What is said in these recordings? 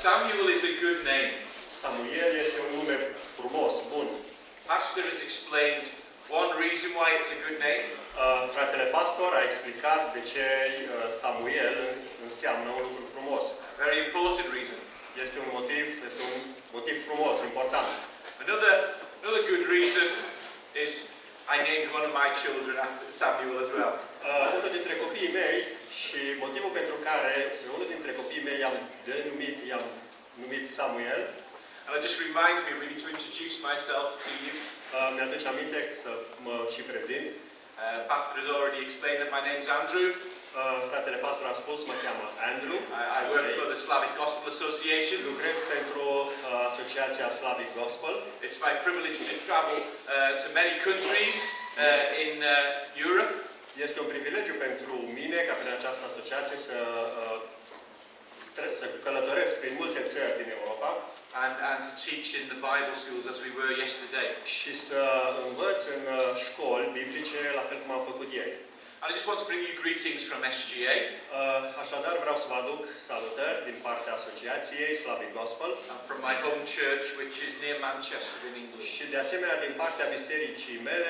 Samuel is a good name. Samuel este un nume frumos, bun. Pastor has explained one reason why it's a good name. Fratele pastor a explicat de ce Samuel înseamnă un lucru frumos. A very important reason. Este un motiv frumos, important. Another good reason is I named one of my children after Samuel as well. Unul dintre copiii mei și motivul pentru care unul dintre copiii mei i-am numit Samuel. And it just reminds me really to introduce myself to you. Mi-aduce aminte să mă și prezint. Pastor has already explained that my name is Andrew. Fratele pastor a spus, mă cheamă Andrew. I work for the Slavic Gospel Association. Lucrez pentru Asociația Slavic Gospel. It's my privilege to travel to many countries in Europe. Este un privilegiu pentru mine ca prin această asociație să călătoresc prin multe țări din Europa. And to teach in the Bible schools as we were yesterday. Și să învăț în școli biblice la fel cum am făcut ieri. And I just want to bring you greetings from SGA. Așadar vreau să vă aduc salutări din partea Asociației Slavic Gospel. And from my home church, which is near Manchester in England. Și de asemenea din partea bisericii mele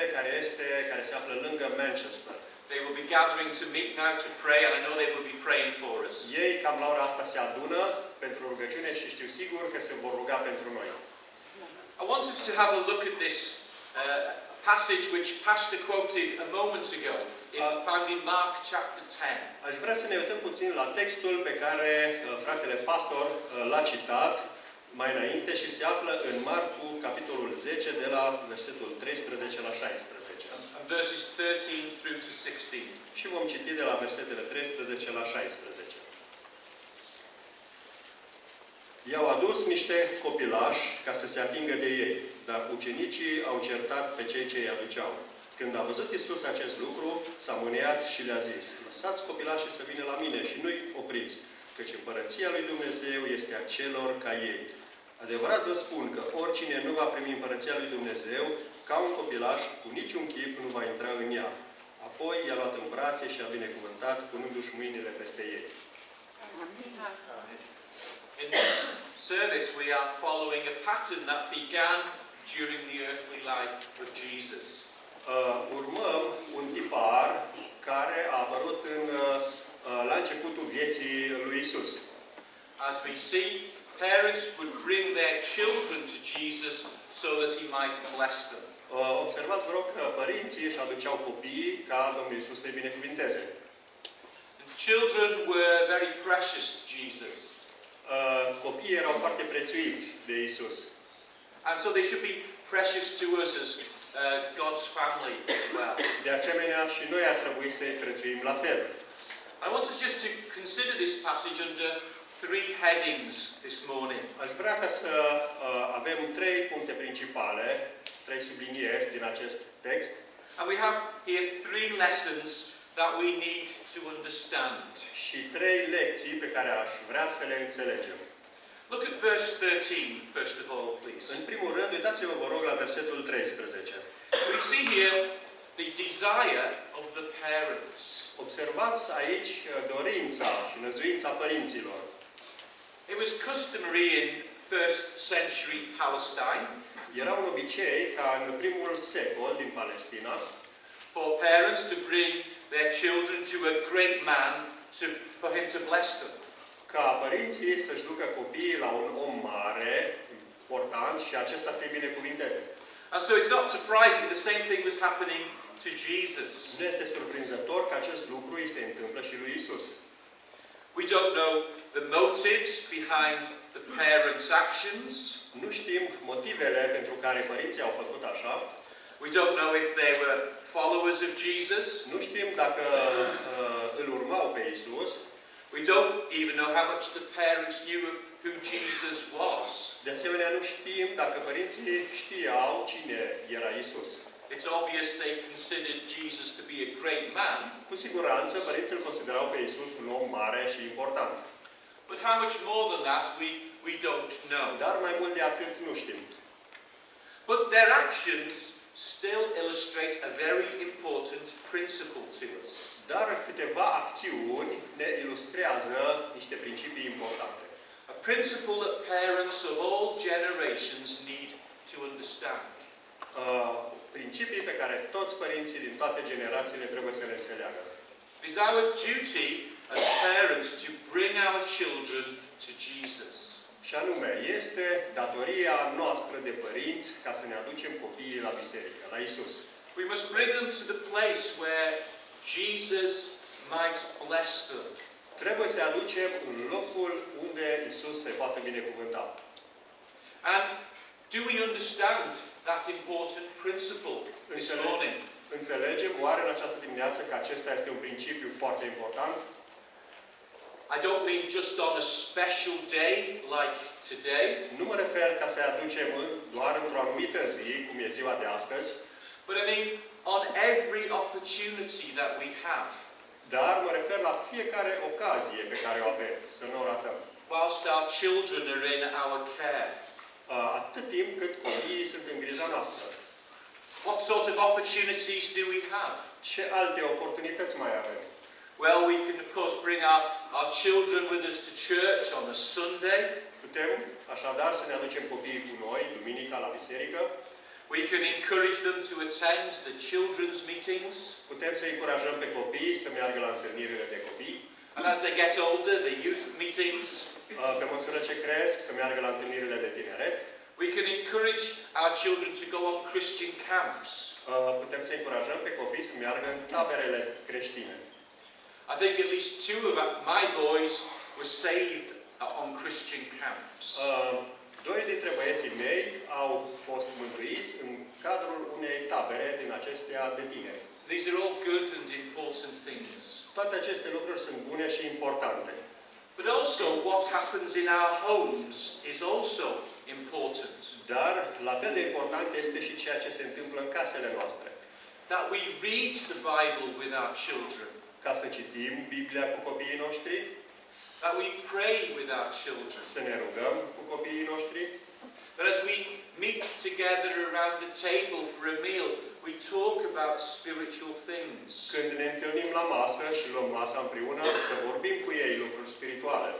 care se află lângă Manchester. They will be gathering to meet now to pray, and I know they will be praying for us. Ei cam la ora asta se adună pentru rugăciune și știu sigur că se vor ruga pentru noi. I want us to have a look at this passage which Pastor quoted a moment ago, found in Mark chapter 10. Aș vrea să ne uităm puțin la textul pe care fratele pastor l-a citat mai înainte și se află în Marcu, capitolul 10, de la versetul 13 la 16. Verses 13 through to 16. Și vom citi de la versetele 13 la 16. I-au adus niște copilași ca să se atingă de ei, dar ucenicii au certat pe cei ce îi aduceau. Când a văzut Iisus acest lucru, s-a mâniat și le-a zis: lăsați copilașii să vină la mine și nu-i opriți, căci Împărăția lui Dumnezeu este a celor ca ei. Adevărat vă spun că oricine nu va primi Împărăția lui Dumnezeu ca un copilaș, cu niciun chip nu va intra în ea. Apoi i-a luat în brațe și a binecuvântat, punându-și mâinile peste ei. In this service we are following a pattern that began during the earthly life of Jesus. Urmăm un tipar care a apărut la începutul vieții lui Isus. As we see, parents would bring their children to Jesus so that he might bless them. Observați, vă rog, că părinții își aduceau copiii ca Domnul Iisus să-i binecuvinteze. Children were very precious to Jesus. Copiii erau foarte prețuiți de Iisus. And so they should be precious to us as God's family as well. De asemenea, și noi ar trebui să-i prețuim la fel. I want us just to consider this passage under three headings this morning. Aș vrea ca să avem trei puncte principale, trei sublinieri din acest text. And we have here three lessons that we need to understand. Și trei lecții pe care aș vrea să le înțelegem. Look at verse 13 first of all, please. În primul rând, uitați-vă, vă rog, la versetul 13. We see here the desire of the parents. Observați aici dorința și năzuința părinților. It was customary in first century Palestine. Era un obicei ca în primul secol din Palestina for parents to bring their children to a great man for him to bless them. Ca părinții să-și ducă copiii la un om mare, important, și acesta să-i binecuvinteze. And so it's not surprising the same thing was happening to Jesus. Nu este surprinzător că acest lucru îi se întâmplă și lui Isus. We don't know the motives behind the parents' actions. Nu știm motivele pentru care părinții au făcut așa. We don't know if they were followers of Jesus. Nu știm dacă îl urmau pe Isus. We don't even know how much the parents knew of who Jesus was. De asemenea, nu știm dacă părinții știau cine era Isus. It's obvious they considered Jesus to be a great man. Cu siguranță, părinții îl considerau pe Isus un om mare și important. But how much more than that we don't know. Dar mai mult de atât nu știm. But their actions still illustrate a very important principle to us. Dar câteva acțiuni ne ilustrează niște principii importante. A principle that parents of all generations need to understand. Principii pe care toți părinții din toate generațiile trebuie să le înțeleagă. It is our duty as parents to bring our children to Jesus. Și anume, este datoria noastră de părinți ca să ne aducem copiii la biserică, la Isus. We must bring them to the place where Jesus might bless them. Trebuie să aducem în locul unde Isus se poate binecuvânta. And do we understand that important principle this morning? Înțelegem oare în această dimineață că acesta este un principiu foarte important? I don't mean just on a special day like today, Nu mă refer ca să aducem doar într-o anumită zi, cum e ziua de astăzi, but I mean on every opportunity that we have, dar mă refer la fiecare ocazie pe care o avem, să nu o ratăm. whilst our children are in our care. Atât timp cât copiii sunt în grija noastră. What sort of opportunities do we have? Ce alte oportunități mai avem? Well, we can of course bring our children with us to church on a Sunday. Putem așadar să ne aducem copiii cu noi, duminica, la biserică. We can encourage them to attend the children's meetings. Putem să încurajăm pe copii să meargă la întâlnirile de copii. And as they get older, the youth meetings. Pe măsură ce cresc, să meargă la întâlnirile de tineret. We can encourage our children to go on Christian camps. Putem să încurajăm pe copii să meargă în taberele creștine. I think at least two of my boys were saved on Christian camps. Doi dintre băieții mei au fost mântuiți în cadrul unei tabere din acestea de tineri. These are all good and important things. Toate aceste lucruri sunt bune și importante. But also what happens in our homes is also important. Dar la fel de important este și ceea ce se întâmplă în casele noastre. That we read the Bible with our children. Ca să citim Biblia cu copiii noștri. That we pray with our children. Să ne rugăm cu copiii noștri. That as we meet together around the table for a meal, we talk about spiritual things. Când ne întâlnim la masă și luăm masa împreună, să vorbim cu ei lucruri spirituale.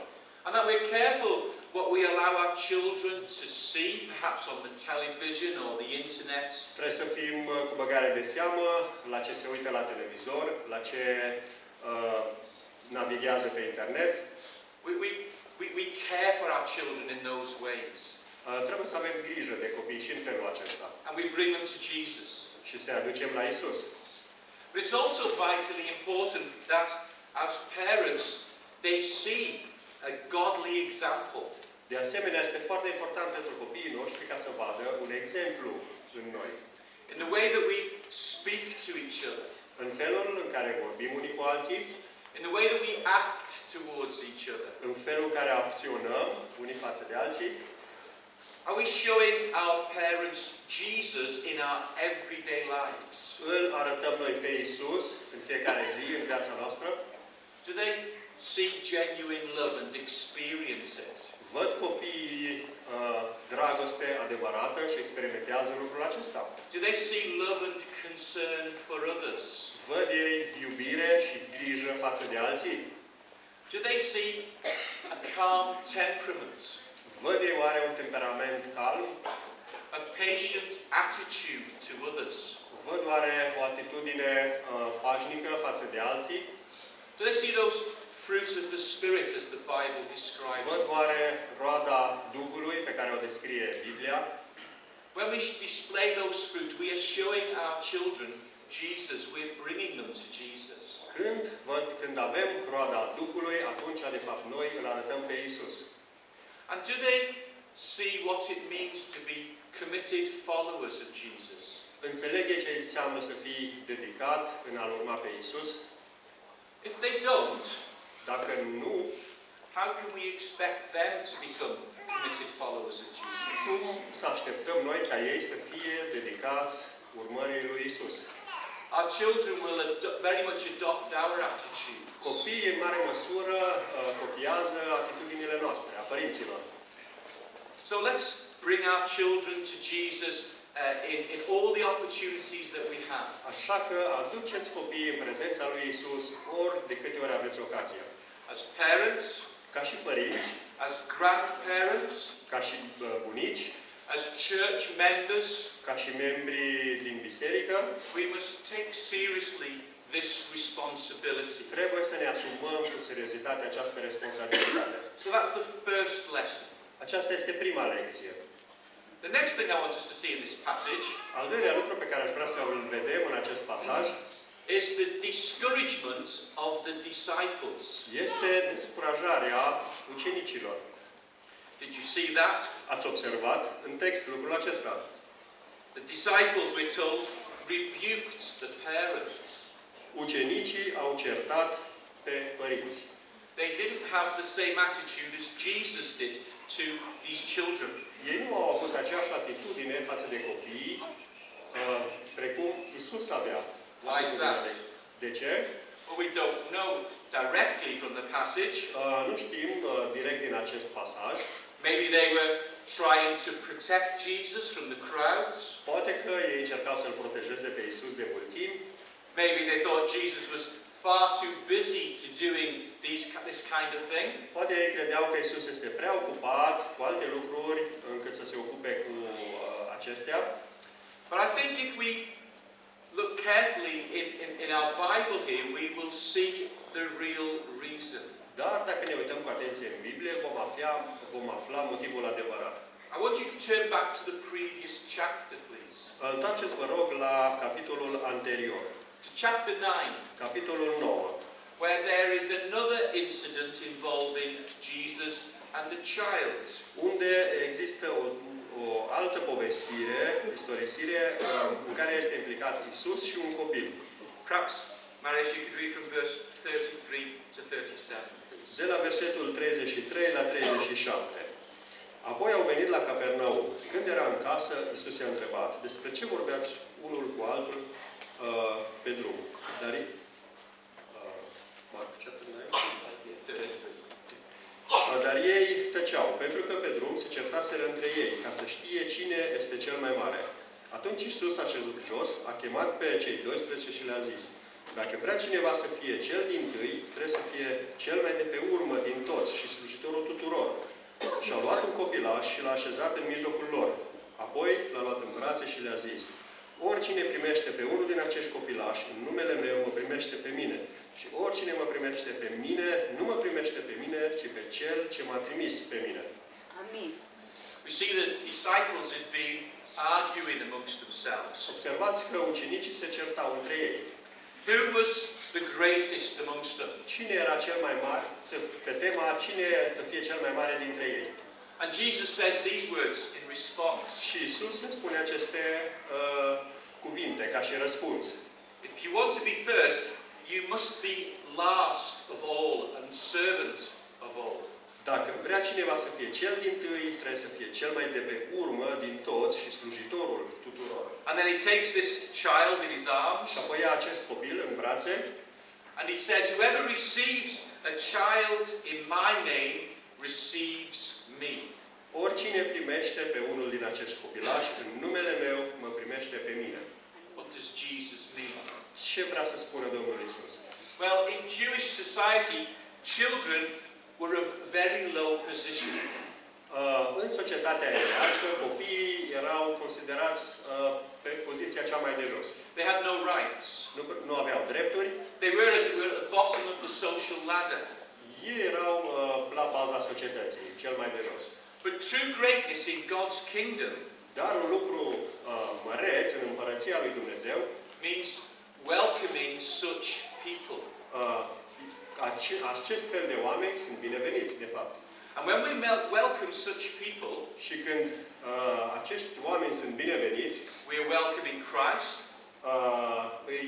And that we're careful what we allow our children to see, perhaps on the television or the internet. Trebuie să fim cu băgare de seamă la ce se uită la televizor, la ce navighează pe internet. We care for our children in those ways. Trebuie să avem grijă de copii și în felul acesta. And we bring them to Jesus. Și să aducem la Isus. But it's also vitally important that as parents they see a godly example. De asemenea, este foarte important pentru copiii noștri ca să vadă un exemplu în noi. In the way that we speak to each other. În felul în care vorbim unii cu alții. In the way that we act towards each other. În felul în care acționăm unii față de alții. Are we showing our parents Jesus in our everyday lives? Îl arătăm noi pe Isus în fiecare zi în viața noastră? Do they see genuine love and experience it? Văd copiii dragoste adevărată și experimentează lucrul acesta. Do they see love and concern for others? Văd ei iubire și grijă față de alții? Do they see a calm temperament? Văd ei oare un temperament calm? A patient attitude to others? Văd oare o atitudine pașnică față de alții? Do they see those fruits of the Spirit as the Bible describes? Văd oare roada Duhului pe care o descrie Biblia? When we display those fruit, we are showing our children Jesus. We're bringing them to Jesus. Când avem roada Duhului, atunci de fapt noi îl arătăm pe Isus. And do they see what it means to be committed followers of Jesus? Înțeleg ce înseamnă să fii dedicat în a-L urma pe Isus? If they don't, dacă nu, how can we expect them to become committed followers of Jesus? Cum să așteptăm noi ca ei să fie dedicați urmării lui Isus? Our children will very much adopt our attitudes. Copiii în mare măsură copiază atitudinile noastre, a părinților. So let's bring our children to Jesus in all the opportunities that we have. Așa că aduceți copiii în prezența lui Isus ori de câte ori aveți ocazia. As parents, ca și părinți, as grandparents, ca și bunici, as church members, ca și membri din biserică, we must take seriously this responsibility. trebuie să ne asumăm cu seriozitate această responsabilitate. So that's the first lesson. Aceasta este prima lecție. The next thing I want us to see in this passage Al doilea lucru pe care aș vrea să îl vedem în acest pasaj is the discouragement of the disciples. este descurajarea ucenicilor. Did you see that? Ați observat în text lucrul acesta? The disciples, we're told, rebuked the parents. Ucenicii au certat pe părinți. They didn't have the same attitude as Jesus did to these children. Ei nu au avut aceeași atitudine față de copii precum Isus avea. Why is that? De ce? Well, we don't know directly from the passage. Nu știm direct din acest pasaj. Maybe they were trying to protect Jesus from the crowds. Poate că ei încercau să-L protejeze pe Isus de mulțimi. Maybe they thought Jesus was far too busy to doing this kind of thing. Poate ei credeau că Isus este prea ocupat cu alte lucruri încât să se ocupe cu acestea. But I think if we look carefully in our Bible here, we will see the real reason. Dar dacă ne uităm cu atenție în Biblie, vom afla motivul adevărat. I want you to turn back to the previous chapter, please. Întoarceți, vă rog, la capitolul anterior. To chapter 9. Capitolul 9. Where there is another incident involving Jesus and the child. Unde există o altă povestire, istorisire, în care este implicat Isus și un copil. Perhaps, Marius, you could read from verse 33 to 37, please. De la versetul 33 la 37. Apoi au venit la Capernaum. Când era în casă, Isus i-a întrebat: despre ce vorbeați unul cu altul pe drum? Marcu, dar ei tăceau, pentru că pe drum se certaseră între ei, ca să știe cine este cel mai mare. Atunci Iisus a șezut jos, a chemat pe cei 12 și le-a zis: dacă vrea cineva să fie cel dintâi, trebuie să fie cel mai de pe urmă din toți și slujitorul tuturor. Și a luat un copilaș și l-a așezat în mijlocul lor. Apoi l-a luat în brațe și le-a zis: oricine primește pe unul din acești copilași, în numele meu mă primește pe mine. Și oricine mă primește pe mine, nu mă primește pe mine, ci pe Cel ce m-a trimis pe mine. Amin. We see the disciples had been arguing amongst themselves. Observați că ucenicii se certau între ei. Who was the greatest amongst them? Cine era cel mai mare? Pe tema cine să fie cel mai mare dintre ei. And Jesus says these words in response. Și Isus le spune aceste cuvinte ca și răspuns. If you want to be first, you must be last of all and servant of all. Dacă vrea cineva să fie cel dintâi, trebuie să fie cel mai de pe urmă din toți și slujitorul tuturor. And then he takes this child in his arms. Și apoi ia acest copil în brațe. And he says, whoever receives a child in my name receives me. Oricine primește pe unul din acești copilași în numele meu, mă primește pe mine. What does Jesus mean? Ce vrea să spună Domnul Isus? Well, in Jewish society, children were of very low position. În societatea evrească, copiii erau considerați pe poziția cea mai de jos. They had no rights. Nu aveau drepturi. They were, as it were, at the bottom of the social ladder. Ei erau la baza societății, cel mai de jos. But true greatness in God's kingdom Dar un lucru măreț în Împărăția lui Dumnezeu means welcoming such people. Acest fel de oameni sunt bineveniți, de fapt. And when we welcome such people, Și când acești oameni sunt bineveniți, we are welcoming Christ, îi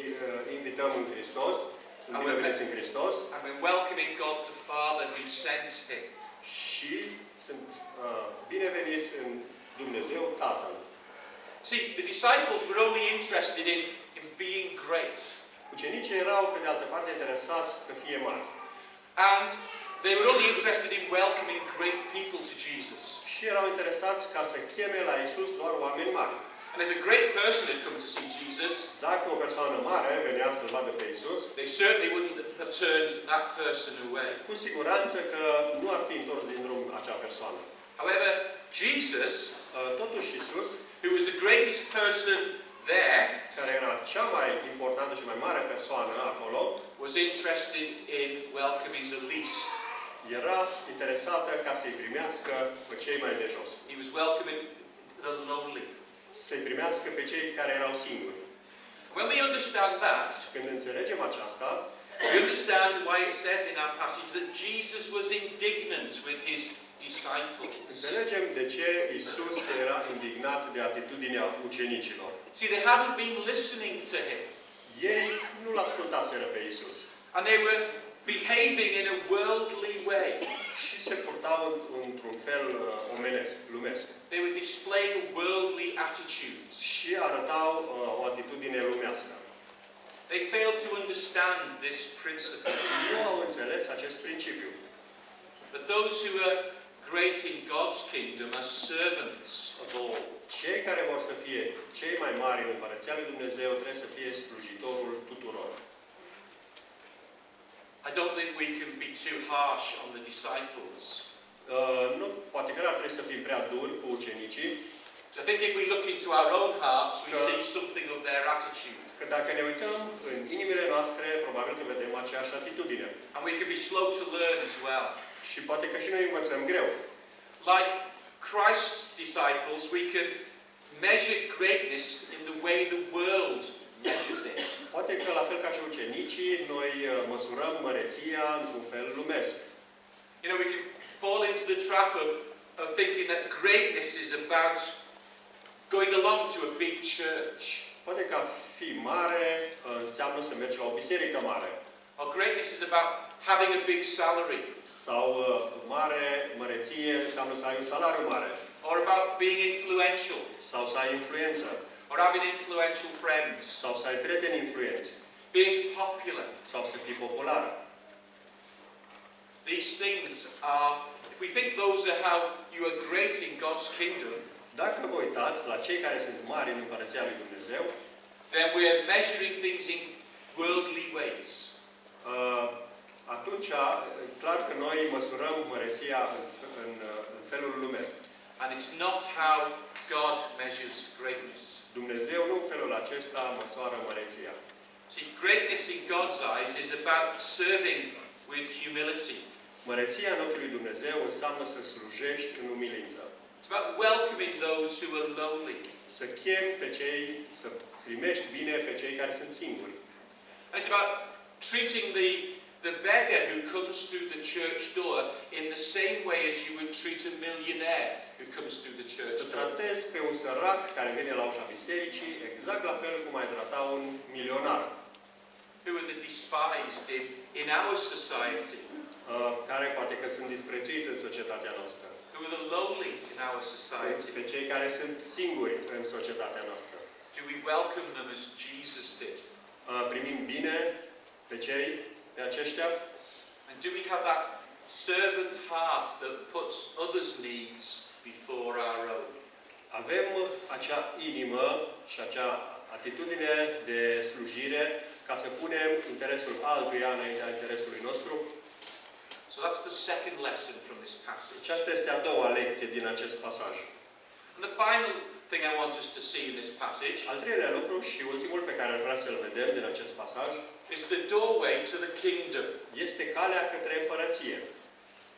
invităm în Hristos, sunt bineveniți în Hristos, and we're welcoming God the Father who sent Him. și sunt bineveniți în Dumnezeu Tatăl. See, the disciples were only interested in being great. Ucenicii erau, pe de altă parte, interesați să fie mari. And they were only interested in welcoming great people to Jesus. Și erau interesați ca să cheme la Isus doar oameni mari. And if a great person had come to see Jesus, Dacă o persoană mare venea să-L vadă pe Isus, they certainly wouldn't have turned that person away. cu siguranță că nu ar fi întors din drum acea persoană. However, Jesus, Totuși Isus, who was the greatest person there, care era cea mai importantă și mai mare persoană acolo, was interested in welcoming the least. era interesată ca să-i primească pe cei mai de jos. He was welcoming the lowly. Să-i primească pe cei care erau singuri. When we understand that, Când înțelegem aceasta, we understand why it says in our passage that Jesus was indignant with his disciples. înțelegem de ce Isus era indignat de atitudinea ucenicilor. See, they hadn't been listening to him, Ei nu l-ascultaseră pe Isus and they were behaving in a worldly way. și se purtau într-un fel omenesc, lumesc. They were displaying worldly attitudes. Și arătau o atitudine lumească. They failed to understand this principle. Nu au înțeles acest principiu. That those who are great in God's kingdom are servants of all. Cei care vor să fie cei mai mari în Împărăția lui Dumnezeu trebuie să fie slujitorul tuturor. I don't think we can be too harsh on the disciples. Nu, poate că ar trebui să fim prea duri cu ucenicii. So I think if we look into our own hearts, we see something of their attitude. Că dacă ne uităm în inimile noastre, probabil că vedem aceeași atitudine. And we can be slow to learn as well. Și poate că și noi învățăm greu. Like Christ's disciples, we can measure greatness in the way the world measures it. Poate că la fel ca și ucenicii, noi măsurăm măreția într-un fel lumesc. You know, we can fall into the trap of thinking that greatness is about going along to a big church. Poate că a fi mare înseamnă să mergi la o biserică mare. Or greatness is about having a big salary. Sau măreție înseamnă să ai un salariu mare. Or about being influential. Sau să ai influență. Or having influential friends. Sau să ai prieteni influenți. Being popular. Sau să fii popular. These things are, if we think those are how you are great in God's kingdom, Dacă vă uitați la cei care sunt mari în Împărăția lui Dumnezeu, then we are measuring things in worldly ways. Atunci, clar că noi măsurăm măreția în felul lumesc. And it's not how God measures greatness. Dumnezeu nu în felul acesta măsoară măreția. See, greatness in God's eyes is about serving with humility. Măreția în ochii lui Dumnezeu înseamnă să slujești în umilință. It's about welcoming those who are lonely. Să chemi pe cei, să primești bine pe cei care sunt singuri. And it's about treating the beggar who comes through the church door in the same way as you would treat a millionaire who comes through the church Să door. tratezi pe un sărac care vine la ușa bisericii exact la fel cum ai trata un milionar. Who are the despised in our society. Care poate că sunt disprețuiți în societatea noastră. Who are the lonely in our society. Pe cei care sunt singuri în societatea noastră. Do we welcome them as Jesus did? Primim bine pe aceștia? And do we have that servant heart that puts others' needs before our own? Avem acea inimă și acea atitudine de slujire ca să punem interesul altuia înaintea interesului nostru? So that's the second lesson from this passage. Aceasta este a doua lecție din acest pasaj. And the final thing I want us to see in this passage Al treilea lucru și ultimul pe care aș vrea să-l vedem din acest pasaj is the doorway to the kingdom. este calea către împărăție.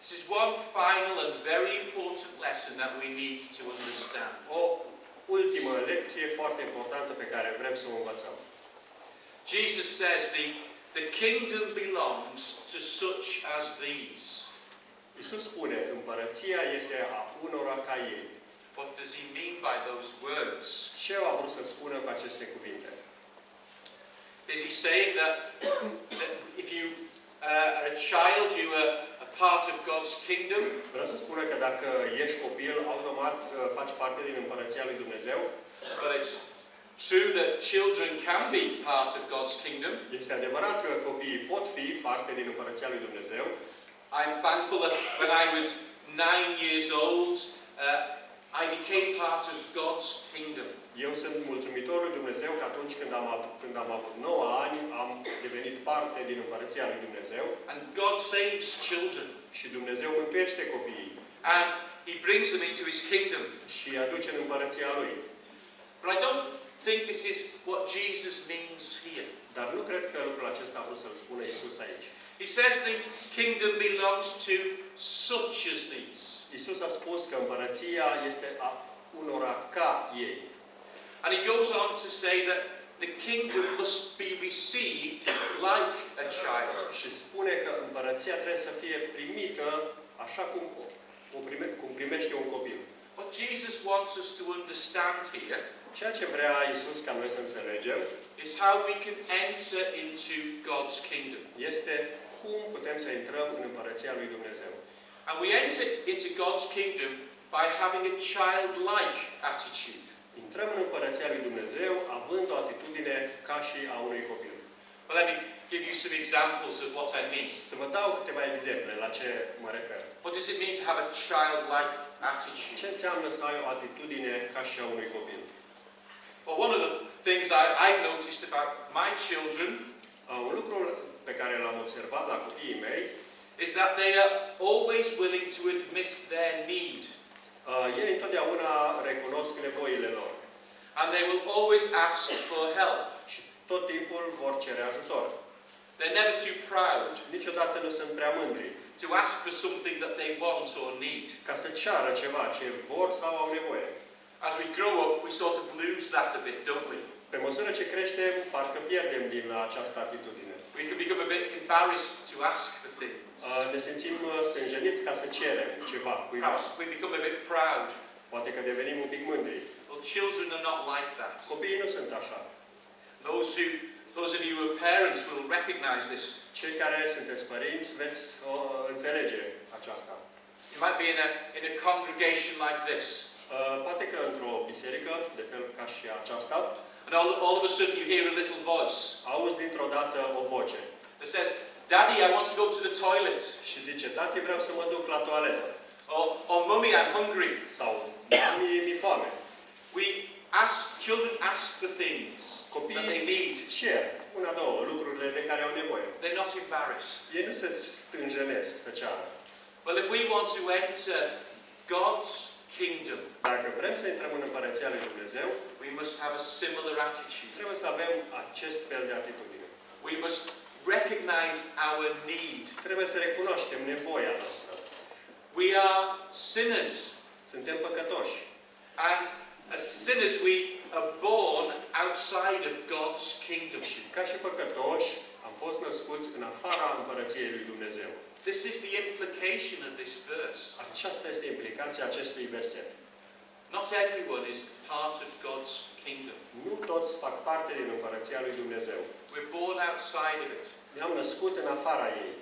This is one final and very important lesson that we need to understand. O ultimă lecție foarte importantă pe care vrem să o învățăm. Jesus says the kingdom belongs to such as these. Iisus spune, împărăția este a unora ca ei. What does he mean by those words? Ce a vrut să spună cu aceste cuvinte? Is he saying that if you are a child, you are a part of God's kingdom? Vreau să spună că dacă ești copil, automat faci parte din împărăția lui Dumnezeu. But it's true that children can be part of God's kingdom. Este adevărat că copiii pot fi parte din împărăția lui Dumnezeu. I'm thankful that when I was 9 years old, I became part of God's kingdom. Eu sunt mulțumitor lui Dumnezeu că atunci când am avut 9 ani, am devenit parte din Împărăția lui Dumnezeu. And God saves children. Și Dumnezeu mântuiește copiii. And He brings them into His kingdom. Și îi aduce în Împărăția Lui. But I don't think this is what Jesus means here. Dar nu cred că lucrul acesta a vrut să-l spună Iisus aici. He says the kingdom belongs to such as these. Iisus a spus că Împărăția este a unora ca ei. And He goes on to say that the kingdom must be received like a child. Și spune că Împărăția trebuie să fie primită așa cum primește un copil. What Jesus wants us to understand here Ceea ce vrea Iisus ca noi să înțelegem is how we can enter into God's kingdom. este cum putem să intrăm în Împărăția lui Dumnezeu. And we enter into God's kingdom by having a childlike attitude. Intrăm în Împărăția lui Dumnezeu având o atitudine ca și a unui copil. Well, let me give you some examples of what I mean. Să vă dau câteva exemple la ce mă refer. What does it mean to have a childlike attitude? Ce înseamnă să ai o atitudine ca și a unui copil? Well, one of the things I've noticed about my children Un lucru pe care l-am observat la copiii mei is that they are always willing to admit their need. Ei întotdeauna recunosc nevoile lor. And they will always ask for help. Și tot timpul vor cere ajutor. They're never too proud Niciodată nu sunt prea mândri to ask for something that they want or need. ca să ceară ceva ce vor sau au nevoie. As we grow up, we sort of lose that a bit, don't we? Pe măsură ce creștem, parcă pierdem din această atitudine. We can become a bit embarrassed to ask for things. Ne simțim stânjeniți ca să cerem ceva cuiva. Perhaps we become a bit proud. Poate că devenim un pic mândri. Well, children are not like that. Copiii nu sunt așa. Those of you who are parents will recognize this. Cei care sunteți părinți veți înțelege aceasta. You might be in a congregation like this. Poate că într-o biserică, de fel ca și aceasta, And all of a sudden you hear a little voice auzi dintr-o dată o voce that says, Daddy, I want to go to the toilet. și zice, tati, vreau să mă duc la toaletă. Or Mummy, I'm hungry. Sau, mi-e foame. Children ask for things that they need. Copiii cer una, două, lucrurile de care au nevoie. They're not embarrassed. Ei nu se stânjenesc să ceară. Well, if we want to enter God's kingdom, Dacă vrem să intrăm în Împărăția lui Dumnezeu, we must have a similar attitude. trebuie să avem acest fel de atitudine. We must recognize our need. Trebuie să recunoaștem nevoia noastră. We are sinners. Suntem păcătoși. And as sinners we are born outside of God's kingdom. Și ca și păcătoși, am fost născuți în afara Împărăției lui Dumnezeu. This is the implication of this verse. Aceasta este implicația acestui verset. Not everyone is part of God's kingdom. Nu toți fac parte din Împărăția lui Dumnezeu. We're born outside of it. Ne-am născut în afara ei.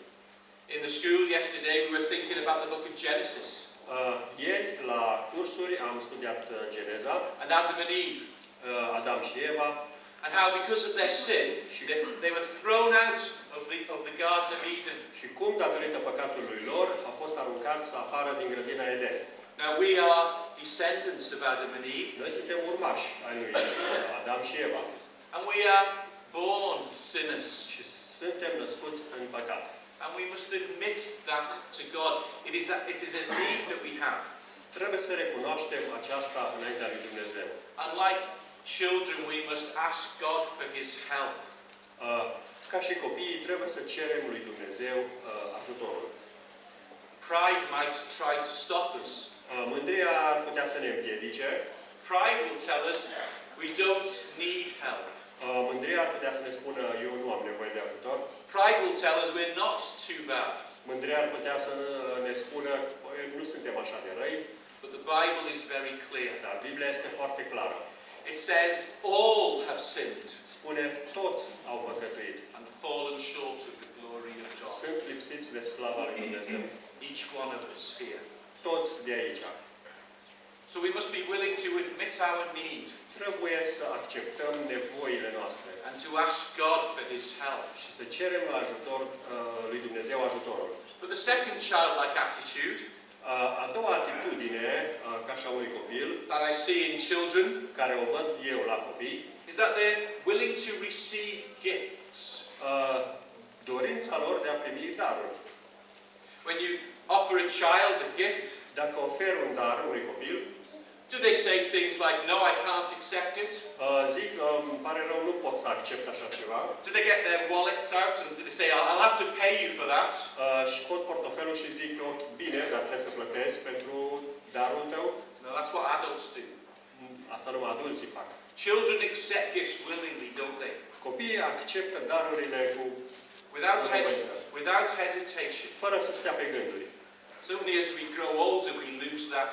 In the school yesterday we were thinking about the book of Genesis. Ieri, la cursuri, am studiat Geneza, And Adam and Eve. Adam și Eva, And how because of their sin, they were thrown out of the Garden of Eden. și cum, datorită păcatului lor, au fost aruncați afară din grădina Eden. Now we are descendants of Adam and Eve. Noi suntem urmași ai lui Adam și Eva. And we are born sinners. Și suntem născuți în păcat. And we must admit that to God. It is a need that we have. Trebuie să recunoaștem aceasta înaintea lui Dumnezeu. Unlike children, we must ask God for His help. Ca și copiii, trebuie să cerem lui Dumnezeu ajutorul. Pride might try to stop us. Mândria ar putea să ne împiedice. Pride will tell us we don't need help. Mândria ar putea să ne spună, eu nu am nevoie de ajutor. Pride will tell us we're not too bad. Mândria ar putea să ne spună, nu suntem așa de răi. But the Bible is very clear. Dar Biblia este foarte clară. It says all have sinned Spune, toți au păcătuit. and fallen short of the glory of God. Sunt lipsiți de slava lui Dumnezeu. Each one of us here. Toți de aici. So we must be willing to admit our need Trebuie să acceptăm nevoile noastre and to ask God for His help. și să cerem la ajutor lui Dumnezeu ajutorul. But the second childlike attitude A doua atitudine, ca și a unui copil, that I see in children care o văd eu la copii, is that they're willing to receive gifts. dorința lor de a primi daruri. When you offer a child a gift, Dacă ofer un dar unui copil, do they say things like, no, I can't accept it? zic, îmi pare rău, nu pot să accept așa ceva. Do they get their wallets out and do they say, I'll have to pay you for that? Și scot portofelul și zic, ok, bine, dar trebuie să plătesc pentru darul tău. No, that's what adults do. Asta numai adulții fac. Children accept gifts willingly, don't they? Copiii acceptă darurile cu Without hesitation. fără să stea pe gânduri. It's only as we grow older we lose that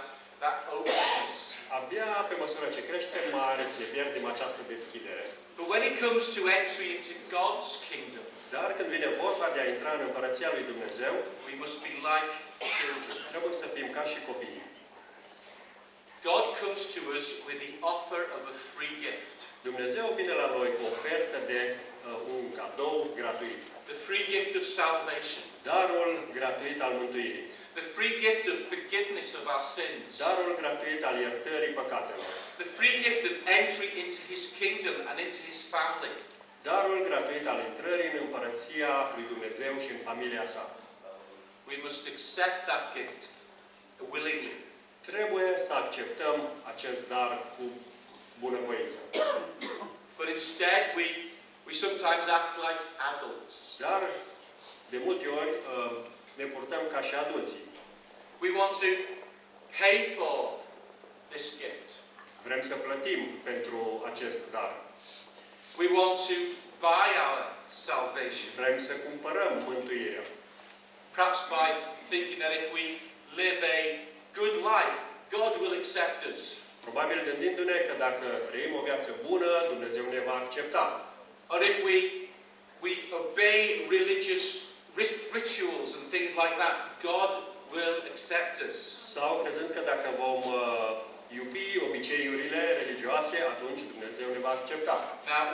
openness. Abia pe măsură ce creștem mare, ne pierdem această deschidere. But when it comes to entry into God's kingdom, Dar când vine vorba de a intra în Împărăția lui Dumnezeu, we must be like children. trebuie să fim ca și copiii. God comes to us with the offer of a free gift. Dumnezeu vine la noi cu ofertă de un cadou gratuit. The free gift of salvation. Darul gratuit al mântuirii. The free gift of forgiveness of our sins. Darul gratuit al iertării păcatelor. The free gift of entry into His kingdom and into His family. Darul gratuit al intrării în Împărăția lui Dumnezeu și în familia sa. We must accept that gift willingly. Trebuie să acceptăm acest dar cu bunăvoință. But instead we sometimes act like adults. Dar de multe ori ne purtăm ca și adulții. We want to pay for this gift. Vrem să plătim pentru acest dar. We want to buy our salvation. Vrem să cumpărăm mântuirea. Perhaps by thinking that if we live a good life, God will accept us. Probabil gândindu-ne că dacă trăim o viață bună, Dumnezeu ne va accepta. Or if we obey religious rituals and things like that, God will accept us. Sau crezând că dacă vom iubi obiceiurile religioase, atunci Dumnezeu ne va accepta.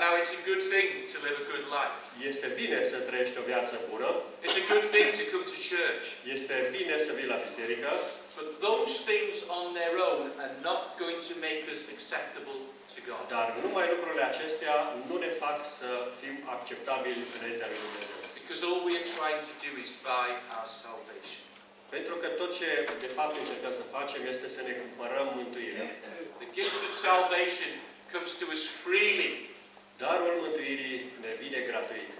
Now it's a good thing to live a good life. Este bine să trăiești o viață bună. It's a good thing to come to church. Este bine să vii la biserică. But those things on their own are not going to make us acceptable to God. Dar numai lucrurile acestea nu ne fac să fim acceptabili înaintea lui Dumnezeu. Because all we are trying to do is buy our salvation. Pentru că tot ce de fapt încercăm să facem este să ne cumpărăm mântuirea. The gift of salvation comes to us freely. Darul mântuirii ne vine gratuit.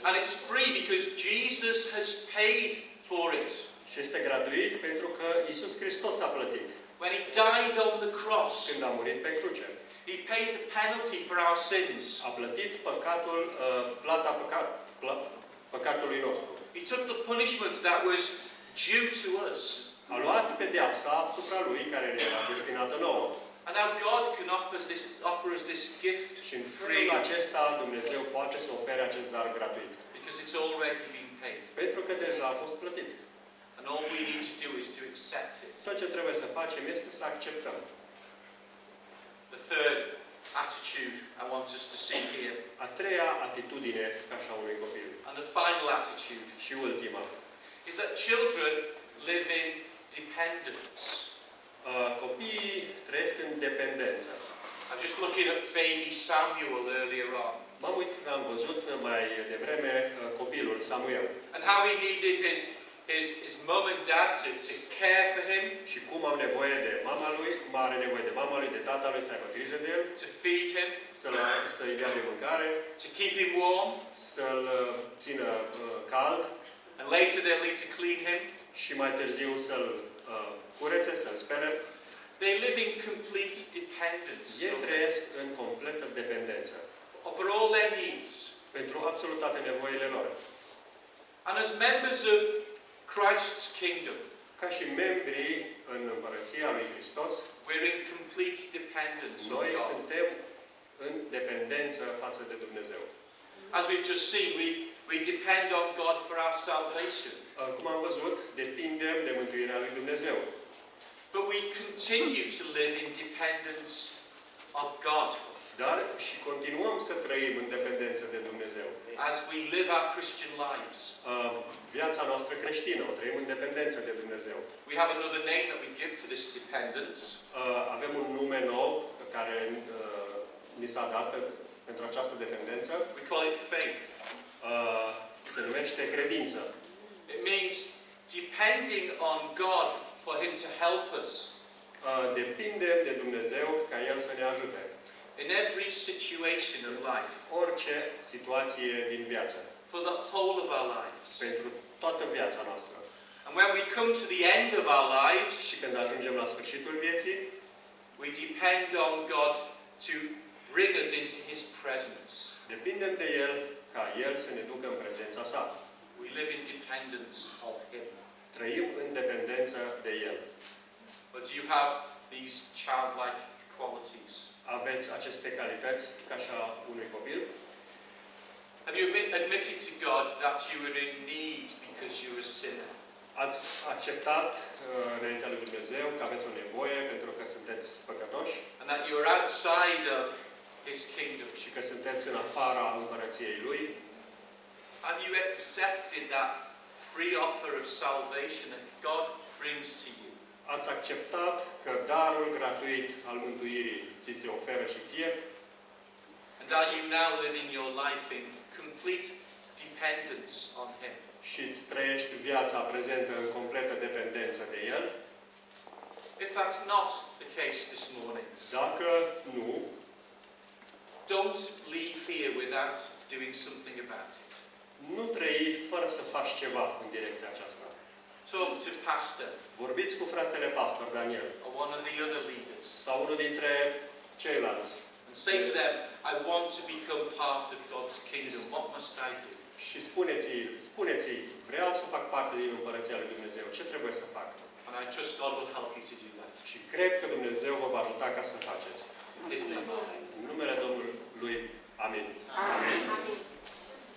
And it's free because Jesus has paid for it. Și este gratuit pentru că Iisus Hristos a plătit. When He died on the cross, Când a murit pe cruce, He paid the penalty for our sins. a plătit păcatul, plata păcatului nostru. He took the punishment that was due to us. A luat pedeapsa asupra lui care ne era destinată nouă. And now God can offer us this gift Și în felul freely acesta Dumnezeu poate să ofere acest dar gratuit. because it's already been paid. Pentru că deja a fost plătit. And all we need to do is to accept it. Tot ce trebuie să facem este să acceptăm. The third attitude I want us to see here, A treia atitudine ca și a unui copil. and the final attitude, Și ultima. is that children live in dependence. Copiii trăiesc în dependență. I'm just looking at baby Samuel earlier on, Am văzut mai devreme copilul Samuel. and how he needed his mum and dad to care for him, Și cum am nevoie de mama lui, cum are nevoie de mama lui, de tata lui, să aibă grijă de el, to feed him, să-i dea de mâncare, to keep him warm, să-l țină cald and later they'll need to clean him. și mai târziu să-l curețe, să-l spele. They live in complete dependence, Ei don't they? trăiesc în completă dependență For all their needs. pentru absolut toate nevoile lor. And as members of Christ's kingdom, Ca și membrii în Împărăția lui Hristos, we're in complete dependence on noi God. suntem în dependență față de Dumnezeu. As we've just seen, we depend on God for our salvation. Cum am văzut, depindem de mântuirea lui Dumnezeu. But we continue to live in dependence of God. Dar și continuăm să trăim în dependență de Dumnezeu. as we live our Christian lives. Viața noastră creștină o trăim în dependență de Dumnezeu. We have another name that we give to this dependence. Avem un nume nou care ni s-a dat pentru această dependență. We call it faith. Se numește credință. It means depending on God for Him to help us. Depindem de Dumnezeu ca El să ne ajute. In every situation of life. Orice situație din viață. For the whole of our lives. Pentru toată viața noastră. And when we come to the end of our lives, și când ajungem la sfârșitul vieții, we depend on God to bring us into His presence. Depindem de El ca El să ne ducă în prezența sa. We live in dependence of Him. Trăim în dependență de El. But do you have these childlike qualities? Aveți aceste calități ca și a unui copil? Have you admitted to God that you were in need because you were a sinner? Ați acceptat înaintea lui Dumnezeu că aveți o nevoie pentru că sunteți păcătoși? And that you are outside of His kingdom? Și că sunteți în afara Împărăției Lui? Have you accepted that free offer of salvation that God brings to you? Ați acceptat că darul gratuit al mântuirii ți se oferă și ție? And are you now living your life in complete dependence on Him? Și îți trăiești viața prezentă în completă dependență de El? If that's not the case this morning, dacă nu, don't leave here without doing something about it. Nu trăi fără să faci ceva în direcția aceasta. Talk to pastor. Vorbiți cu fratele pastor Daniel. Or one of the other leaders. Sau unul dintre ceilalți. And say to them, I want to become part of God's kingdom. What must I do? Și spuneți-i, vreau să fac parte din Împărăția lui Dumnezeu. Ce trebuie să fac? And I trust God will help you to do that. Și cred că Dumnezeu vă va ajuta ca să faceți. In His name. În numele